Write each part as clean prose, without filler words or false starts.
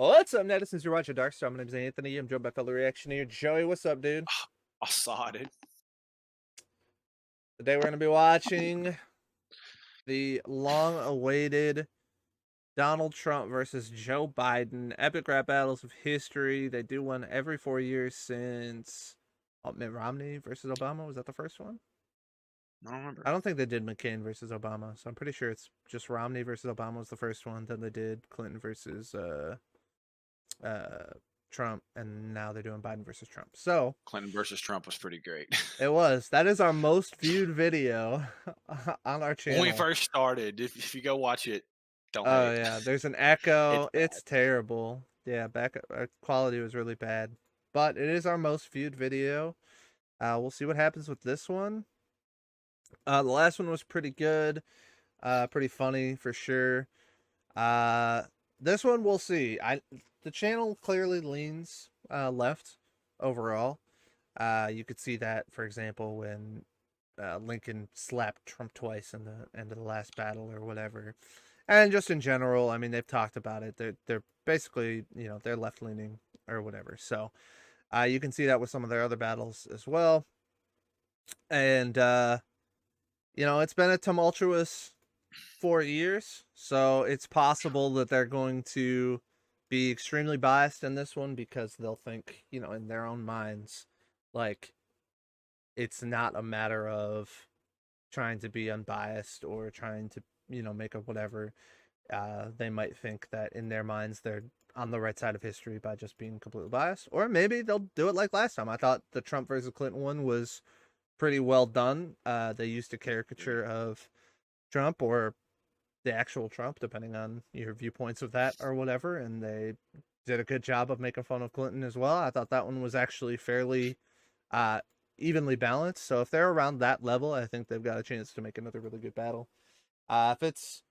What's up, netizens? You're watching DarkStar. My name's Anthony. I'm joined by fellow reactioneer Joey. What's up, dude? I saw it. Today we're going to be watching the long-awaited Donald Trump versus Joe Biden epic rap battles of history. They do one every 4 years since Mitt Romney versus Obama. Was that the first one? I don't remember. I don't think they did McCain versus Obama, so I'm pretty sure it's just Romney versus Obama was the first one. Then they did Clinton versus Trump, and now they're doing Biden versus Trump. So Clinton versus Trump was pretty great. It was. That is our most viewed video on our channel. When we first started, if you go watch it, don't. Oh yeah, there's an echo. It's terrible. Yeah, our quality was really bad, but it is our most viewed video. We'll see what happens with this one. The last one was pretty good, pretty funny for sure. This one we'll see. The channel clearly leans left overall. You could see that, for example, when Lincoln slapped Trump twice in the end of the last battle or whatever. And just in general, I mean, they've talked about it. They're basically, you know, they're left leaning or whatever. So you can see that with some of their other battles as well. And you know, it's been a tumultuous 4 years, so it's possible that they're going to be extremely biased in this one because they'll think, you know, in their own minds, like, it's not a matter of trying to be unbiased or trying to, you know, make a whatever. They might think that in their minds they're on the right side of history by just being completely biased. Or maybe they'll do it like last time. I thought the Trump versus Clinton one was pretty well done. They used a caricature of Trump or the actual Trump, depending on your viewpoints of that or whatever, and they did a good job of making fun of Clinton as well. I thought that one was actually fairly evenly balanced. So if they're around that level, I think they've got a chance to make another really good battle. If it's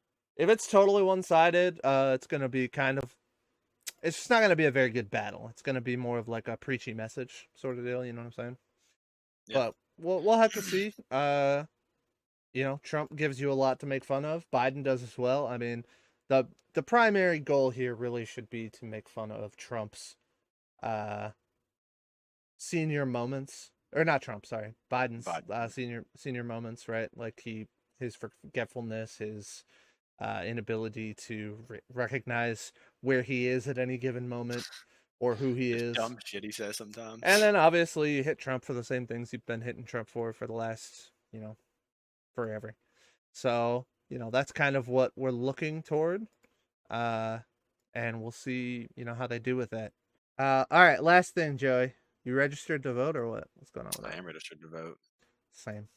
totally one-sided, it's gonna be it's just not gonna be a very good battle. It's gonna be more of like a preachy message sort of deal. You know what I'm saying? Yeah. But we'll have to see. You know, Trump gives you a lot to make fun of. Biden does as well. I mean, the primary goal here really should be to make fun of Trump's senior moments, or not Trump, sorry, Biden's senior moments, right? Like his forgetfulness, his inability to recognize where he is at any given moment or who he is. Dumb shit he says sometimes. And then obviously you hit Trump for the same things you've been hitting Trump for the last, you know, forever. So, you know, that's kind of what we're looking toward. And we'll see, you know, how they do with that. All right, last thing, Joey. You registered to vote or what? What's going on with that? I am registered to vote. Same.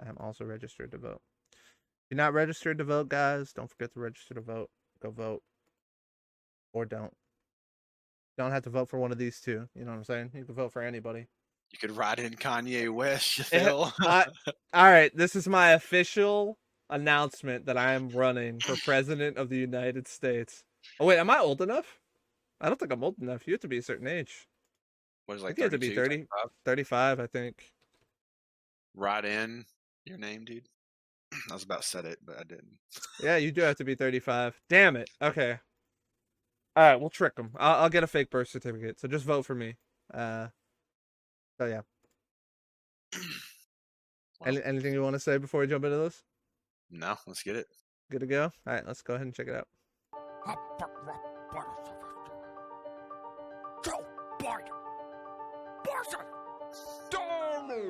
I am also registered to vote. If you're not registered to vote, guys, don't forget to register to vote. Go vote. Or don't. You don't have to vote for one of these two. You know what I'm saying? You can vote for anybody. You could ride in Kanye West, Phil. All right, this is my official announcement that I am running for president of the United States. Oh, wait, am I old enough? I don't think I'm old enough. You have to be a certain age. What is it, like, you have to be 30, 35, I think. Ride in your name, dude. I was about to set it, but I didn't. Yeah, you do have to be 35. Damn it. Okay. All right, we'll trick them. I'll get a fake birth certificate, so just vote for me. So yeah. Well, anything you want to say before we jump into this? No, let's get it. Good to go? All right, let's go ahead and check it out. Joe Biden.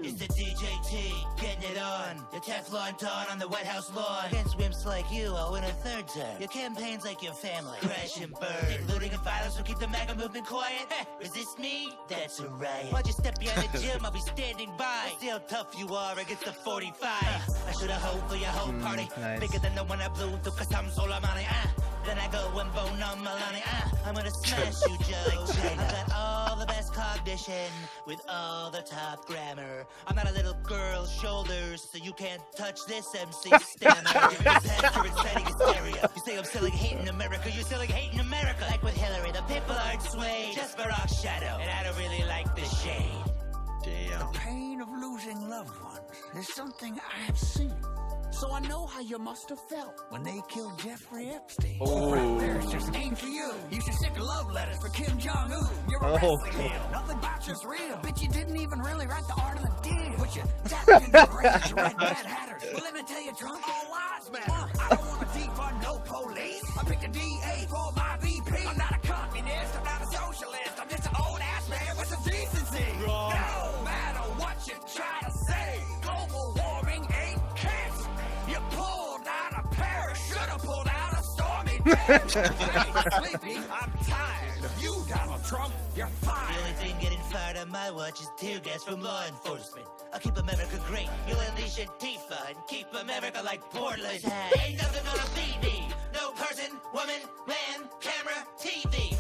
It's the DJT, getting it on. The Teflon Don on the White House lawn. Against wimps like you, I'll win a third term. Your campaign's like your family. Crash and burn. Looting and violence will keep the MAGA movement quiet. Resist me? That's a riot. Why'd you step behind the gym? I'll be standing by. See how tough you are against the 45. I should've hoped for your whole party. Nice. Bigger than the one I blew through cause I'm so money. Then I go and bone on Milani. I'm gonna smash you, Joe. I got all the best cognition with all the top grammar. I'm not a little girl's shoulders, so you can't touch this MC stammer. You say I'm selling hate in America, you're selling hate in America. Like with Hillary, the people aren't swayed. Just Barack's shadow, and I don't really like the shade. Damn. The pain of losing loved ones is something I have seen. So I know how you must have felt when they killed Jeffrey Epstein. Oh. Right there's just aimed for you. You should stick love letters for Kim Jong-un. You're a Oh. wrestling heel. Nothing about you's real. Bitch, you didn't even really write the art of the deal. But you tapped in the brains, you red bad hatters. Well, let me tell you, Trump, all lives matter. I don't want to defund no police. I picked a DA for my VP. I'm not a communist, I'm not a socialist. I'm just an old ass man with some decency. No matter what you try to say, global warming ain't cancer. You pulled out a Paris, should have pulled out a stormy I'm sleepy, I'm tired. You, Donald Trump, you're The fired. only thing getting fired on my watch is tear gas from law enforcement. I'll keep America great. You'll unleash Antifa and keep America like Portland. Ain't nothing gonna beat me. No person, woman, man, camera, TV.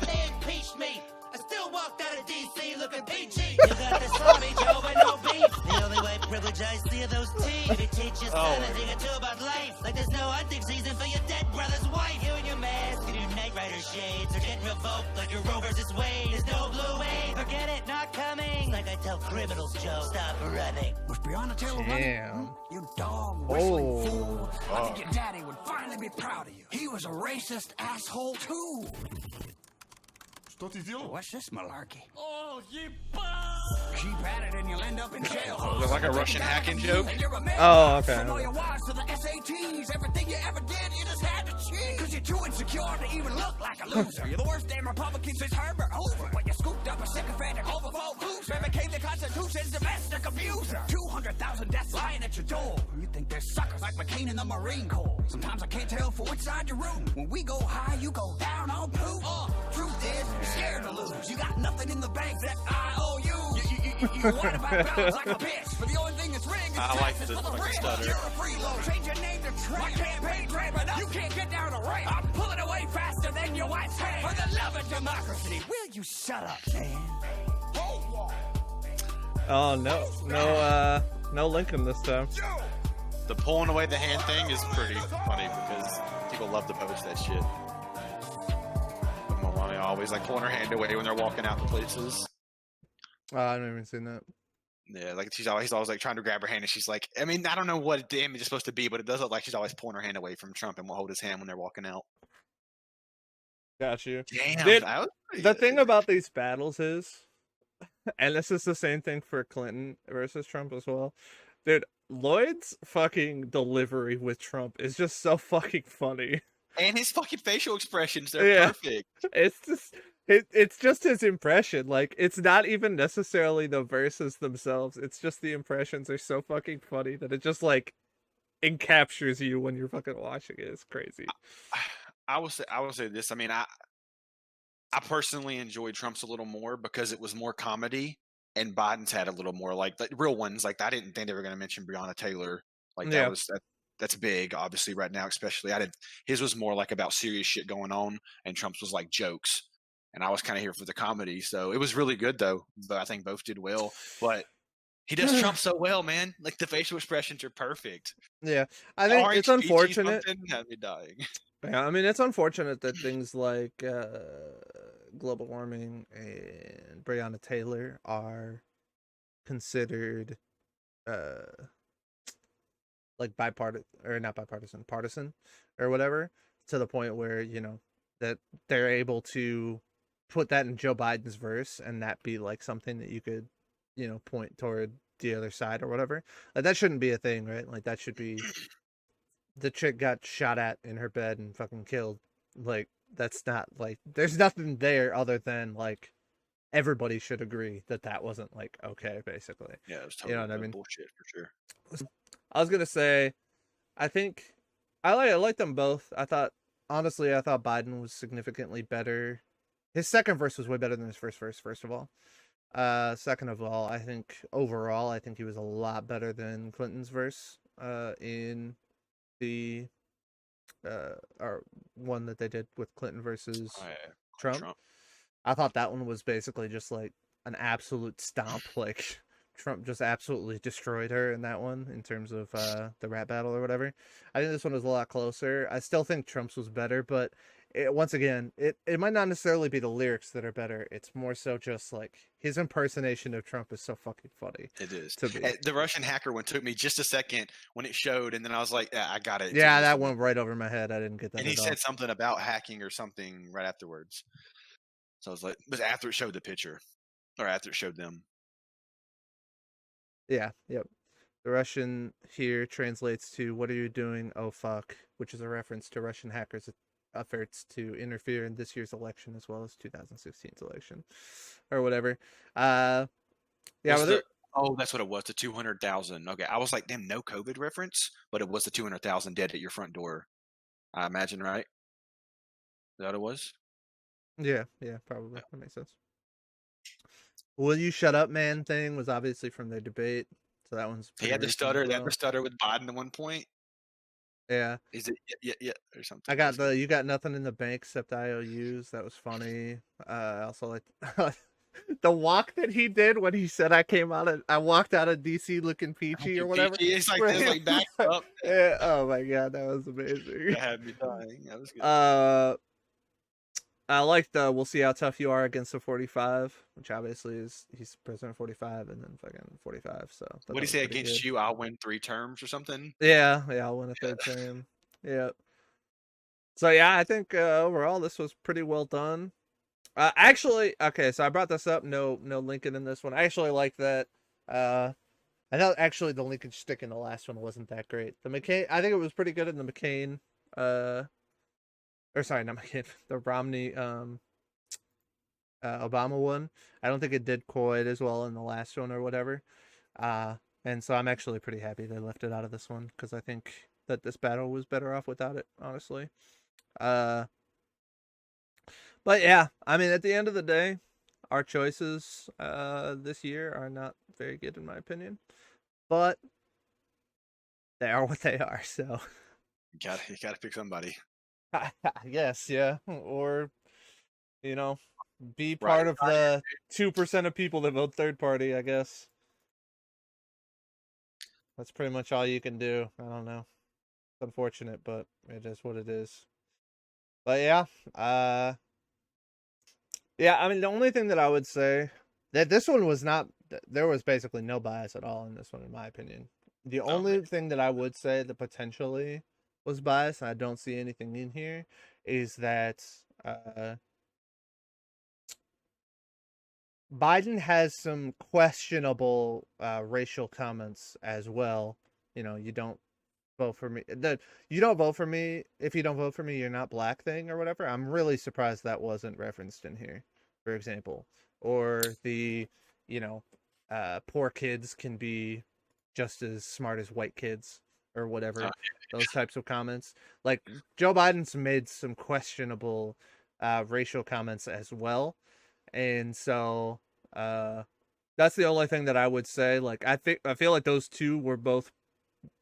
They impeached me. I still walked out of D.C. looking peachy. You got the sorry Joe and no beef. The only white privilege I see are those teeth. It teaches anything or two about life. Like there's no hunting season for your dead brother's wife. You and your mask and your Knight Rider shades are getting revoked like your Roe versus Wade. There's no blue wave. Forget it, not coming. Like I tell criminals, Joe, stop running. Was Breonna Taylor running? Damn. You dog whistling Oh. fool. I think your daddy would finally be proud of you. He was a racist asshole too. Что ты сделал? What's this malarkey? О, ебать! Keep at it and you'll end up in jail. Was it like a Russian hacking joke? And you're a man. Oh, okay. From all your wives to the SATs, everything you ever did, you just had to cheat. Cause you're too insecure to even look like a loser. You're the worst damn Republican since Herbert Hoover. When you scooped up a sycophantic overvote booster, became the Constitution's domestic abuser. 200,000 deaths lying at your door. You think they're suckers like McCain in the Marine Corps. Sometimes I can't tell for which side you're rooting. When we go high, you go down on poop. Truth is, you're scared to lose. You got nothing in the bank that I owe you. You whine about balance like a bitch. But the only thing that's rigged is I like taxes this for the fucking rich. stutter. You're a freeloader. Change your name to Trump. My campaign trail enough. You can't get down a ramp. I'm pulling away faster than your wife's hand. For the love of democracy, will you shut up, man? Oh no Lincoln this time. The pulling away the hand thing is pretty funny because people love to post that shit. But Melania always like pulling her hand away when they're walking out to places. I haven't even seen that. Yeah, like he's always like trying to grab her hand, and she's like, I mean, I don't know what the image is supposed to be, but it does look like she's always pulling her hand away from Trump and won't hold his hand when they're walking out. Got you. Damn, Dude, that was pretty The good. thing about these battles is, and this is the same thing for Clinton versus Trump as well, dude, Lloyd's fucking delivery with Trump is just so fucking funny. And his fucking facial expressions, they're Yeah. perfect. It's just his impression. Like, it's not even necessarily the verses themselves. It's just the impressions are so fucking funny that it just like encaptures you when you're fucking watching it. It's crazy. I will say this. I mean, I personally enjoyed Trump's a little more because it was more comedy, and Biden's had a little more like the real ones. Like I didn't think they were going to mention Breonna Taylor. Like Yeah. that's big, obviously, right now, especially. His was more like about serious shit going on, and Trump's was like jokes. And I was kind of here for the comedy, so it was really good though. But I think both did well. But he does Trump so well, man. Like the facial expressions are perfect. Yeah, I think it's Orange, peachy unfortunate. something had me dying. Yeah, I mean, it's unfortunate that things like global warming and Breonna Taylor are considered like partisan or whatever, to the point where, you know, that they're able to put that in Joe Biden's verse and that be like something that you could, you know, point toward the other side or whatever. Like that shouldn't be a thing, right? Like that should be the chick got shot at in her bed and fucking killed. Like that's not like there's nothing there other than like everybody should agree that that wasn't like okay, basically. Yeah, it was You know totally what I mean? bullshit for sure. I was gonna say, I think I like them both. I thought Biden was significantly better. His second verse was way better than his first verse. First of all, second of all, I think overall, I think he was a lot better than Clinton's verse. In the or one that they did with Clinton versus Oh, yeah. Trump. I thought that one was basically just like an absolute stomp. Like Trump just absolutely destroyed her in that one in terms of the rap battle or whatever. I think this one was a lot closer. I still think Trump's was better, but once again, it might not necessarily be the lyrics that are better. It's more so just like his impersonation of Trump is so fucking funny. It is. To me. The Russian hacker one took me just a second when it showed, and then I was like, yeah, I got it. Yeah, that went right over my head. I didn't get that. And he said something about hacking or something right afterwards. So I was like, but after it showed the picture, or after it showed them. Yeah, yep. The Russian here translates to "What are you doing? Oh fuck," which is a reference to Russian hackers' efforts to interfere in this year's election as well as 2016's election, or whatever. Yeah, oh, that's what it was. The 200,000. Okay, I was like, damn, no COVID reference, but it was the 200,000 dead at your front door. I imagine, right? Is that what it was? Yeah, probably. That makes sense. Will you shut up, man? Thing was obviously from their debate, so that one's. He had the stutter. He had the stutter with Biden at one point. Yeah. Is it yeah or something? I got you got nothing in the bank except IOUs. That was funny. I also like the walk that he did when he said I walked out of DC looking peachy or whatever. It's like this, like back up. Yeah, oh my god, that was amazing. That had me dying. That was good. I like the "We'll see how tough you are against the 45," which obviously is he's president 45 and then fucking 45. So what do you say against you? I'll win 3 terms or something. Yeah, I'll win a 3rd term. Yeah. So yeah, I think overall this was pretty well done. Actually, okay, so I brought this up. No Lincoln in this one. I actually like that. I thought actually the Lincoln stick in the last one wasn't that great. The McCain, I think it was pretty good in the McCain. Or sorry, not McCain. The Romney, Obama one. I don't think it did quite as well in the last one or whatever. And so I'm actually pretty happy they left it out of this one because I think that this battle was better off without it, honestly. But yeah, I mean, at the end of the day, our choices this year are not very good in my opinion, but they are what they are. So you gotta pick somebody. Yes, yeah, or be part of the 2% of people that vote third party. I guess that's pretty much all you can do. I don't know. It's unfortunate, but it is what it is. But yeah, yeah. I mean, the only thing that I would say that this one was not. There was basically no bias at all in this one, in my opinion. The only thing that I would say that potentially was biased, and I don't see anything in here, is that Biden has some questionable racial comments as well. You don't vote for me. You don't vote for me. If you don't vote for me, you're not black thing or whatever. I'm really surprised that wasn't referenced in here, for example. Or the, poor kids can be just as smart as white kids or whatever. Those types of comments. Like Joe Biden's made some questionable racial comments as well. And so that's the only thing that I would say. Like I feel like those two were both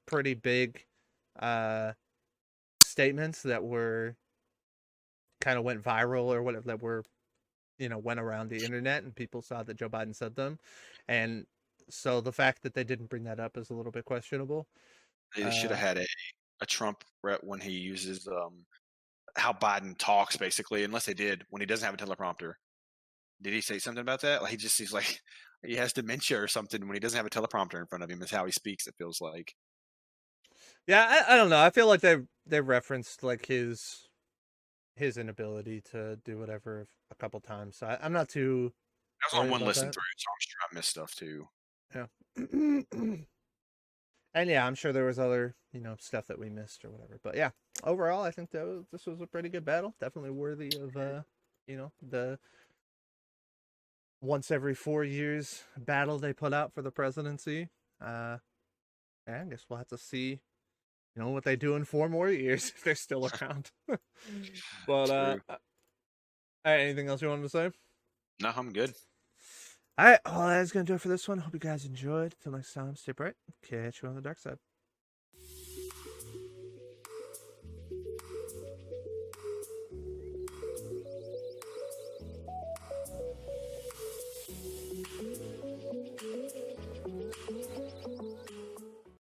pretty big statements that were kind of went viral or whatever, that were went around the internet and people saw that Joe Biden said them. And so the fact that they didn't bring that up is a little bit questionable. They should have had a Trump rep when he uses how Biden talks, basically, unless they did when he doesn't have a teleprompter. Did he say something about that? Like he's like he has dementia or something when he doesn't have a teleprompter in front of him. Is how he speaks. It feels like. Yeah, I don't know. I feel like they referenced like his inability to do whatever a couple times. So I'm not too. I was on one listen through, so I'm sure I missed stuff too. Yeah. And yeah, I'm sure there was other, stuff that we missed or whatever. But yeah, overall, I think this was a pretty good battle. Definitely worthy of, the once every 4 years battle they put out for the presidency. I guess we'll have to see, what they do in 4 more years if they're still around. But, all right, anything else you wanted to say? No, I'm good. All right, well, that's going to do it for this one. Hope you guys enjoyed. Till next time, stay bright. Catch you on the dark side.